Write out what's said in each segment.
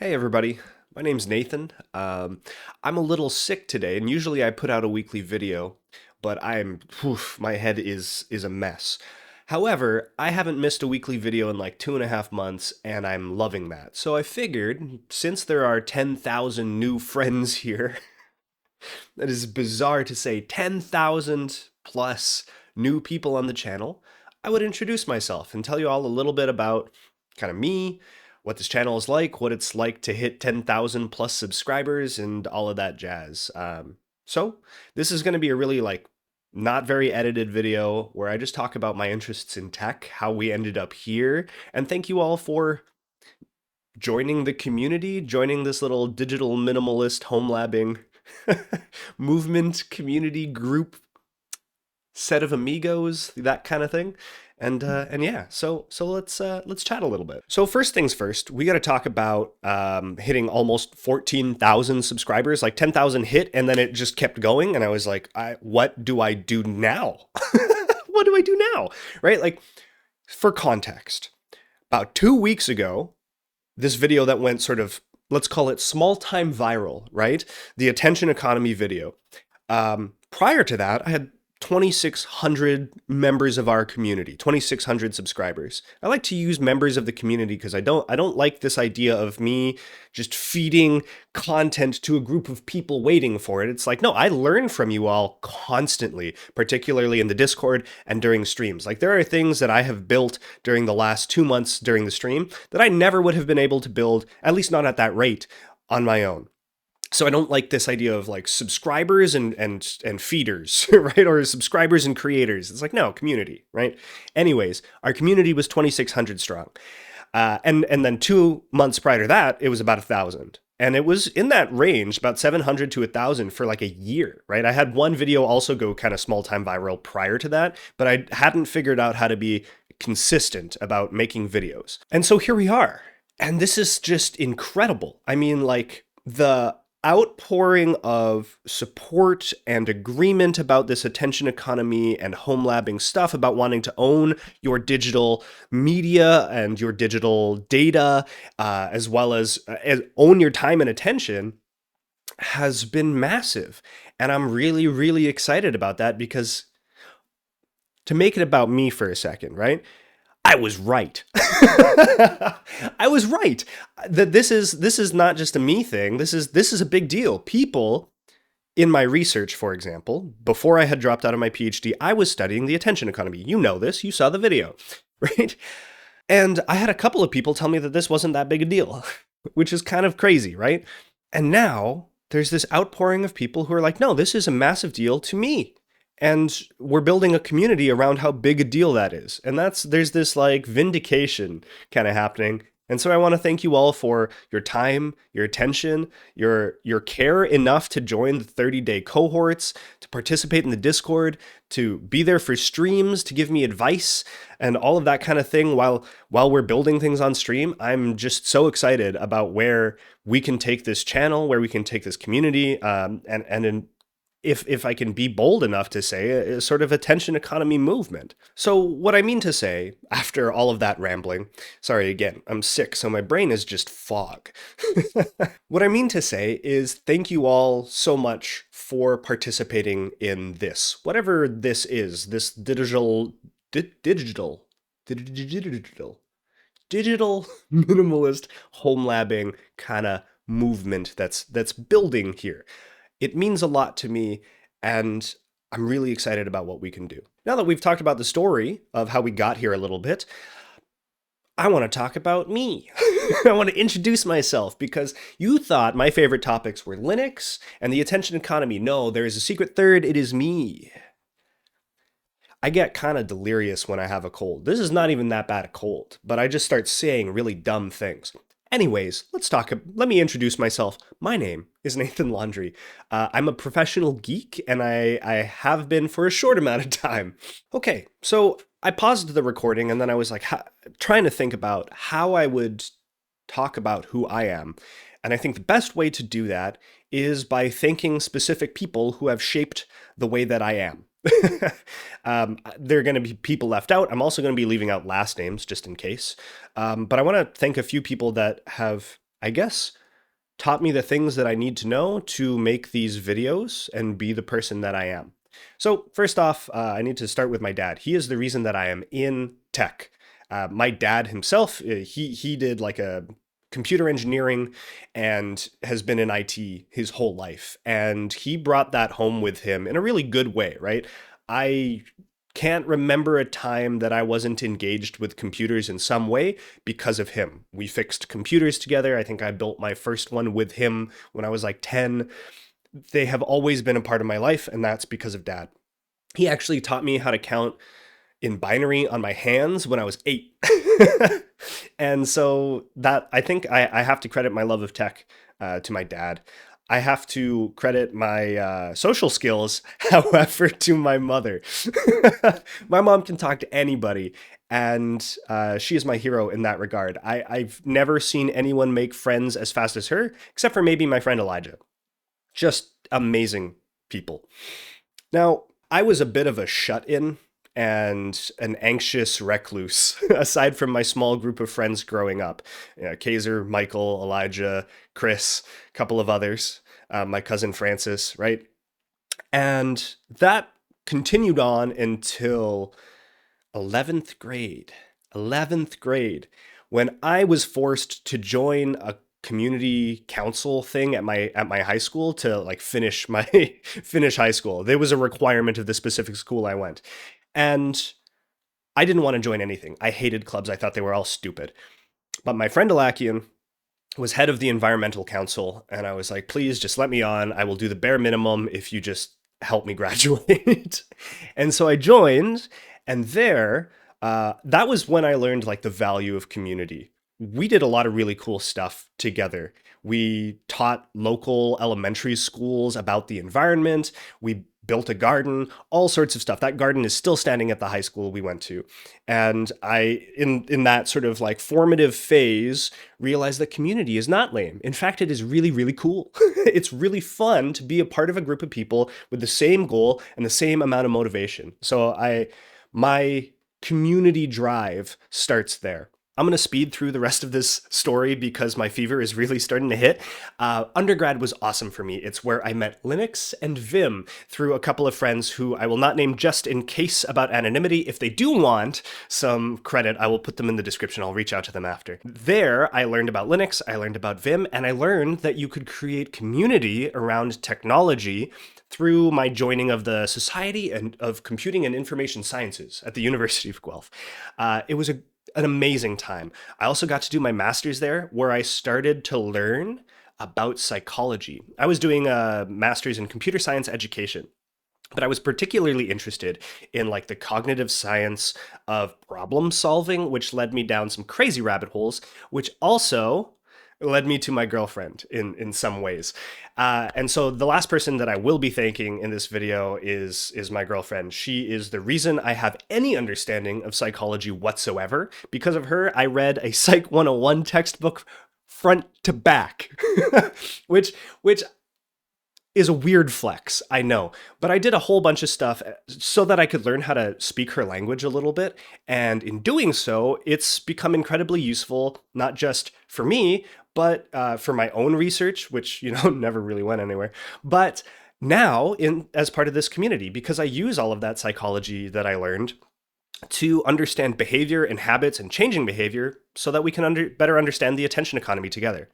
Hey everybody, my name's Nathan. I'm a little sick today, and usually I put out a weekly video, but my head is a mess. However, I haven't missed a weekly video in like 2.5 months, and I'm loving that. So I figured, since there are 10,000 new friends here, that is bizarre to say 10,000 plus new people on the channel, I would introduce myself and tell you all a little bit about kind of me, what this channel is like, what it's like to hit 10,000 plus subscribers, and all of that jazz. So this is going to be a really not very edited video where I just talk about my interests in tech, how we ended up here, and thank you all for joining the community, joining this little digital minimalist home labbing movement community group set of amigos, that kind of thing. And yeah, so let's chat a little bit. So first things first, we got to talk about hitting almost 14,000 subscribers. Like 10,000 hit, and then it just kept going. And I was like, what do I do now? What do I do now? Right? Like, for context, about 2 weeks ago, this video that went sort of, let's call it small time viral, right? The attention economy video. Prior to that, I had 2,600 members of our community, 2,600 subscribers. I like to use members of the community because I don't like this idea of me just feeding content to a group of people waiting for it. It's like, no, I learn from you all constantly, particularly in the Discord and during streams. Like, there are things that I have built during the last 2 months during the stream that I never would have been able to build, at least not at that rate, on my own. So I don't like this idea of like subscribers and feeders, right? Or subscribers and creators. It's like, no, community, right? Anyways, our community was 2,600 strong. And then 2 months prior to that, it was about 1,000. And it was in that range, about 700 to 1,000 for like a year, right? I had one video also go kind of small time viral prior to that, but I hadn't figured out how to be consistent about making videos. And so here we are. And this is just incredible. I mean, like, the outpouring of support and agreement about this attention economy and home labbing stuff, about wanting to own your digital media and your digital data, as well as own your time and attention, has been massive. And I'm really, really excited about that because, to make it about me for a second, right? I was right. I was right. That this is not just a me thing. This is a big deal. People in my research, for example, before I had dropped out of my PhD, I was studying the attention economy. You know this. You saw the video, right? And I had a couple of people tell me that this wasn't that big a deal, which is kind of crazy, right? And now there's this outpouring of people who are like, no, this is a massive deal to me. And we're building a community around how big a deal that is. And there's this like vindication kind of happening. And so I want to thank you all for your time, your attention, your care enough to join the 30-day cohorts, to participate in the Discord, to be there for streams, to give me advice, and all of that kind of thing while we're building things on stream. I'm just so excited about where we can take this channel, where we can take this community, if I can be bold enough to say, a sort of attention economy movement. So what I mean to say, after all of that rambling, sorry again, I'm sick, so my brain is just fog. What I mean to say is thank you all so much for participating in this, whatever this is, this digital minimalist home labbing kind of movement that's building here. It means a lot to me, and I'm really excited about what we can do. Now that we've talked about the story of how we got here a little bit, I want to talk about me. I want to introduce myself because you thought my favorite topics were Linux and the attention economy. No, there is a secret third. It is me. I get kind of delirious when I have a cold. This is not even that bad a cold, but I just start saying really dumb things. Anyways, let me introduce myself. My name is Nathan Laundry. I'm a professional geek, and I have been for a short amount of time. Okay, so I paused the recording, and then I was like trying to think about how I would talk about who I am. And I think the best way to do that is by thanking specific people who have shaped the way that I am. There are going to be people left out. I'm also going to be leaving out last names just in case. But I want to thank a few people that have I guess, taught me the things that I need to know to make these videos and be the person that I am. So, first off, I need to start with my dad. He is the reason that I am in tech. My dad himself, he did like a computer engineering and has been in IT his whole life. And he brought that home with him in a really good way, right? I can't remember a time that I wasn't engaged with computers in some way because of him. We fixed computers together. I think I built my first one with him when I was like 10. They have always been a part of my life, and that's because of dad. He actually taught me how to count in binary on my hands when I was 8. And so that I think I have to credit my love of tech to my dad. I have to credit my social skills, however, to my mother. My mom can talk to anybody, and she is my hero in that regard. I've never seen anyone make friends as fast as her, except for maybe my friend Elijah. Just amazing people. Now, I was a bit of a shut in and an anxious recluse, aside from my small group of friends growing up. Kaiser, Michael, Elijah, Chris, a couple of others, my cousin Francis, right? And that continued on until 11th grade. 11th grade, when I was forced to join a community council thing at my high school to like finish my finish high school. There was a requirement of the specific school I went. And I didn't want to join anything. I hated clubs. I thought they were all stupid. But my friend Alakian was head of the environmental council, and I was like, please just let me on. I will do the bare minimum if you just help me graduate. And so I joined, and that was when I learned like the value of community. We did a lot of really cool stuff together. We taught local elementary schools about the environment. We built a garden, all sorts of stuff. That garden is still standing at the high school we went to. And in that sort of like formative phase, realized that community is not lame. In fact, it is really, really cool. It's really fun to be a part of a group of people with the same goal and the same amount of motivation. So my community drive starts there. I'm going to speed through the rest of this story because my fever is really starting to hit. Undergrad was awesome for me. It's where I met Linux and Vim through a couple of friends who I will not name just in case about anonymity. If they do want some credit, I will put them in the description. I'll reach out to them after. There, I learned about Linux, I learned about Vim, and I learned that you could create community around technology through my joining of the Society of Computing and Information Sciences at the University of Guelph. It was an amazing time. I also got to do my master's there, where I started to learn about psychology. I was doing a master's in computer science education, but I was particularly interested in like the cognitive science of problem solving, which led me down some crazy rabbit holes, which also led me to my girlfriend in some ways. And so the last person that I will be thanking in this video is my girlfriend. She is the reason I have any understanding of psychology whatsoever. Because of her, I read a Psych 101 textbook front to back, which is a weird flex, I know, but I did a whole bunch of stuff so that I could learn how to speak her language a little bit. And in doing so, it's become incredibly useful, not just for me, but for my own research, which, never really went anywhere, but now as part of this community, because I use all of that psychology that I learned to understand behavior and habits and changing behavior so that we can better understand the attention economy together.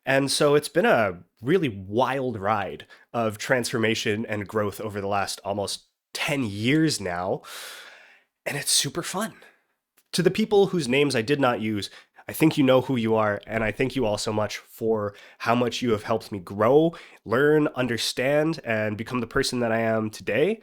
And so it's been a really wild ride of transformation and growth over the last almost 10 years now. And it's super fun. To the people whose names I did not use, I think you know who you are. And I thank you all so much for how much you have helped me grow, learn, understand, and become the person that I am today.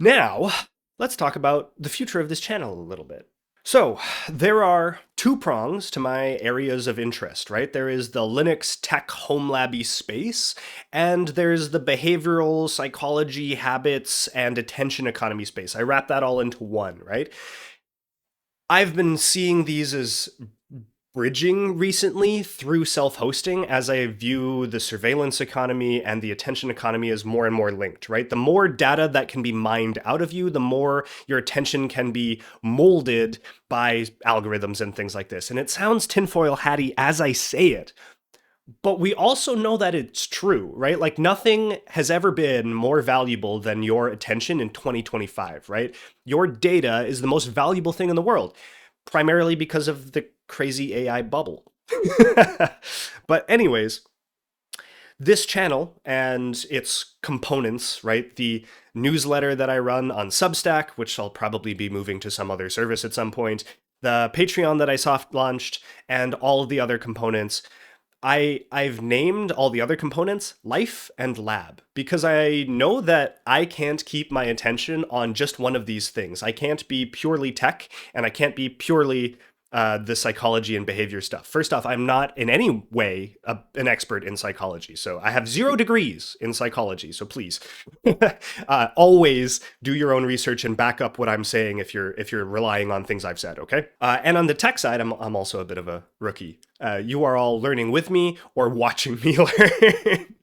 Now, let's talk about the future of this channel a little bit. So there are two prongs to my areas of interest, right? There is the Linux tech home labby space, and there's the behavioral psychology, habits, and attention economy space. I wrap that all into one, right? I've been seeing these as bridging recently through self-hosting as I view the surveillance economy and the attention economy as more and more linked, right? The more data that can be mined out of you, the more your attention can be molded by algorithms and things like this. And it sounds tinfoil hatty as I say it, but we also know that it's true, right? Like nothing has ever been more valuable than your attention in 2025, right? Your data is the most valuable thing in the world, primarily because of the crazy AI bubble. But anyways, this channel and its components, right? The newsletter that I run on Substack, which I'll probably be moving to some other service at some point, the Patreon that I soft launched, and all of the other components. I've named all the other components Life and Lab because I know that I can't keep my attention on just one of these things. I can't be purely tech and I can't be purely the psychology and behavior stuff. First off, I'm not in any way an expert in psychology. So I have 0 degrees in psychology. So please, always do your own research and back up what I'm saying if you're relying on things I've said. Okay. And on the tech side, I'm also a bit of a rookie. You are all learning with me or watching me learn.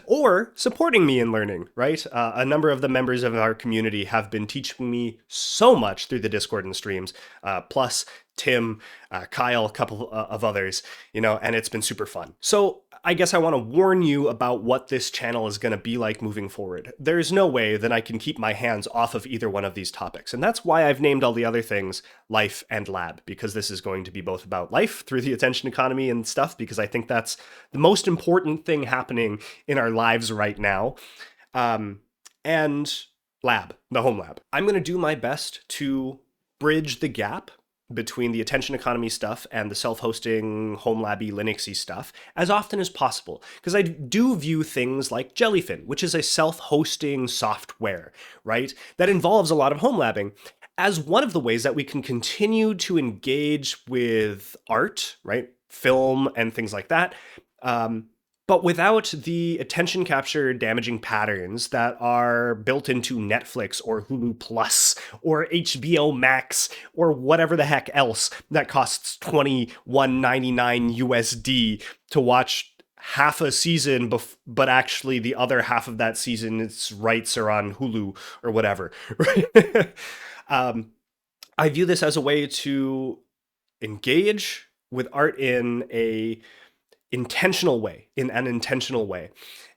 Or supporting me in learning, right? A number of the members of our community have been teaching me so much through the Discord and streams, plus Tim, Kyle, a couple of others, and it's been super fun. So I guess I want to warn you about what this channel is going to be like moving forward. There's no way that I can keep my hands off of either one of these topics. And that's why I've named all the other things Life and Lab, because this is going to be both about life through the attention economy and stuff, because I think that's the most important thing happening in our lives right now. And lab, the home lab. I'm going to do my best to bridge the gap between the attention economy stuff and the self-hosting, home labby, Linuxy stuff as often as possible. Because I do view things like Jellyfin, which is a self-hosting software, right? That involves a lot of home labbing as one of the ways that we can continue to engage with art, right? Film and things like that. But without the attention capture damaging patterns that are built into Netflix or Hulu Plus or HBO Max or whatever the heck else that costs $21.99 USD to watch half a season, but actually the other half of that season, its rights are on Hulu or whatever. Right? I view this as a way to engage with art in an intentional way.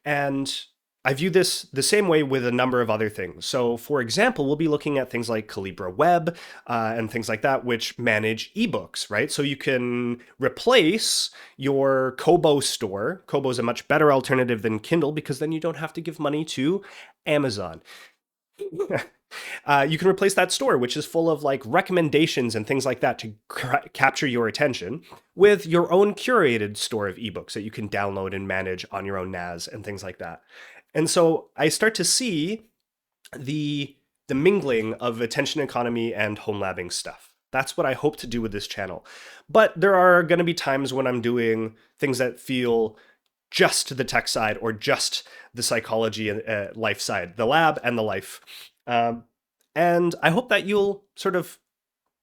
And I view this the same way with a number of other things. So for example, we'll be looking at things like Calibra Web and things like that, which manage ebooks, right? So you can replace your Kobo store. Kobo is a much better alternative than Kindle because then you don't have to give money to Amazon. You can replace that store, which is full of like recommendations and things like that to capture your attention, with your own curated store of ebooks that you can download and manage on your own NAS and things like that. And so I start to see the mingling of attention economy and home labbing stuff. That's what I hope to do with this channel. But there are going to be times when I'm doing things that feel just the tech side or just the psychology and life side, the lab and the life. And I hope that you'll sort of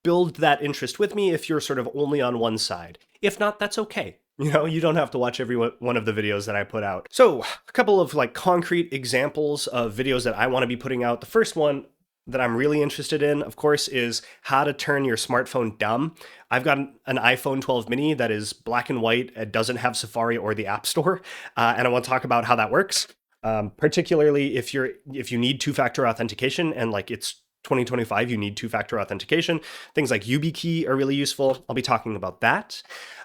build that interest with me if you're sort of only on one side. If not, that's okay. You don't have to watch every one of the videos that I put out. So a couple of like concrete examples of videos that I want to be putting out. The first one that I'm really interested in, of course, is how to turn your smartphone dumb. I've got an iPhone 12 mini that is black and white. It doesn't have Safari or the App Store. And I want to talk about how that works. Particularly if you need two-factor authentication, and like it's 2025, you need two-factor authentication. Things like YubiKey are really useful. I'll be talking about that.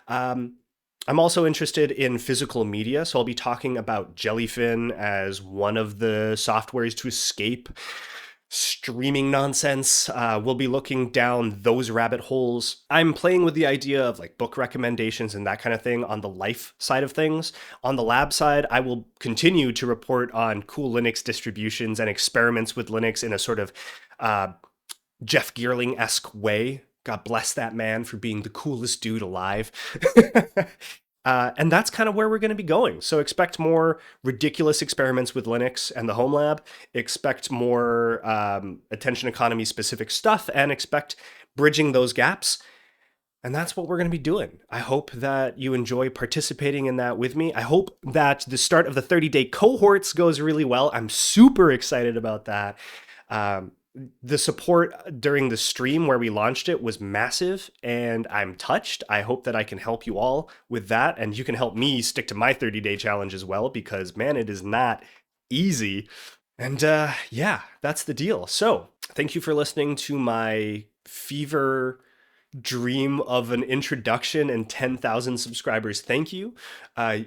I'm also interested in physical media, so I'll be talking about Jellyfin as one of the softwares to escape streaming nonsense. We'll be looking down those rabbit holes. I'm playing with the idea of like book recommendations and that kind of thing on the life side of things. On the lab side, I will continue to report on cool Linux distributions and experiments with Linux in a sort of Jeff Geerling-esque way. God bless that man for being the coolest dude alive. And that's kind of where we're going to be going. So expect more ridiculous experiments with Linux and the home lab. Expect more attention economy specific stuff, and expect bridging those gaps. And that's what we're going to be doing. I hope that you enjoy participating in that with me. I hope that the start of the 30-day cohorts goes really well. I'm super excited about that. Um, the support during the stream where we launched it was massive, and I'm touched. I hope that I can help you all with that, and you can help me stick to my 30-day challenge as well, because man, it is not easy. And yeah, that's the deal. So thank you for listening to my fever dream of an introduction and 10,000 subscribers. Thank you.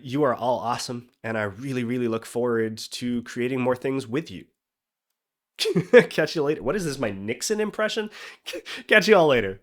You are all awesome, and I really, really look forward to creating more things with you. Catch you later. What is this, my Nixon impression? Catch you all later.